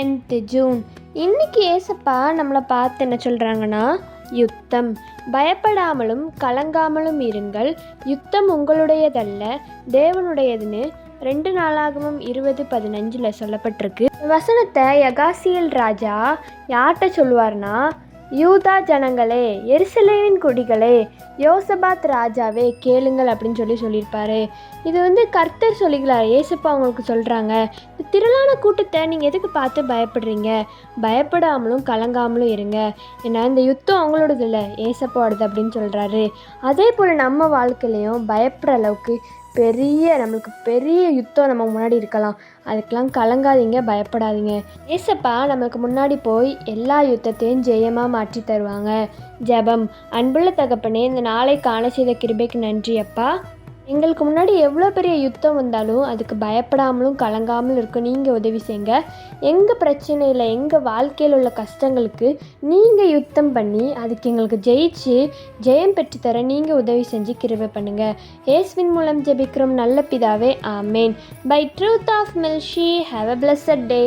10th June. இன்னைக்கு ஏசப்பா நம்மளை பார்த்து என்ன சொல்கிறாங்கன்னா, யுத்தம், பயப்படாமலும் கலங்காமலும் இருங்கள், யுத்தம் உங்களுடையதல்ல தேவனுடையதுன்னு 2 நாளாகமம் 20:15 சொல்லப்பட்டிருக்கு. வசனத்தை யகாசியேல் ராஜா யார்கிட்ட சொல்லுவார்னா, யூதா ஜனங்களே, எருசலேமின் குடிகளே, யோசபாத் ராஜாவே கேளுங்கள் அப்படின்னு சொல்லியிருப்பாரு. இது கர்த்தர் சொல்லிக்கிறார். ஏசப்பா அவங்களுக்கு சொல்கிறாங்க, இந்த திரளான கூட்டத்தை நீங்கள் எதுக்கு பார்த்து பயப்படுறீங்க? பயப்படாமலும் கலங்காமலும் இருங்க. ஏன்னா இந்த யுத்தம் அவங்களோடது இல்லை, ஏசப்பாவோடது அப்படின்னு சொல்கிறாரு. அதே போல் நம்ம வாழ்க்கையிலையும் பயப்படுற அளவுக்கு நம்மளுக்கு பெரிய யுத்தம் நம்ம முன்னாடி இருக்கலாம். அதுக்கெலாம் கலங்காதீங்க, பயப்படாதீங்க. ஏசப்பா நம்மளுக்கு முன்னாடி போய் எல்லா யுத்தத்தையும் ஜெயமாக மாற்றி தருவாங்க. ஜெபம். அன்புள்ள தகப்பனே, இந்த நாளை காண செய்த கிருபைக்கு நன்றி அப்பா. எங்களுக்கு முன்னாடி எவ்வளோ பெரிய யுத்தம் வந்தாலும் அதுக்கு பயப்படாமலும் கலங்காமலும் இருக்க நீங்கள் உதவி செய்யுங்க. எங்கள் பிரச்சனையில், எங்கள் வாழ்க்கையில் உள்ள கஷ்டங்களுக்கு நீங்கள் யுத்தம் பண்ணி அதுக்கு எங்களுக்கு ஜெயம் பெற்றுத்தர நீங்கள் உதவி செஞ்சு கிருபை பண்ணுங்கள். இயேசுவின் மூலம் ஜெபிக்கிறோம் நல்ல பிதாவே, ஆமேன். பை ட்ரூத் ஆஃப் மில்ஷி, ஹேவ் அ பிளஸட் டே.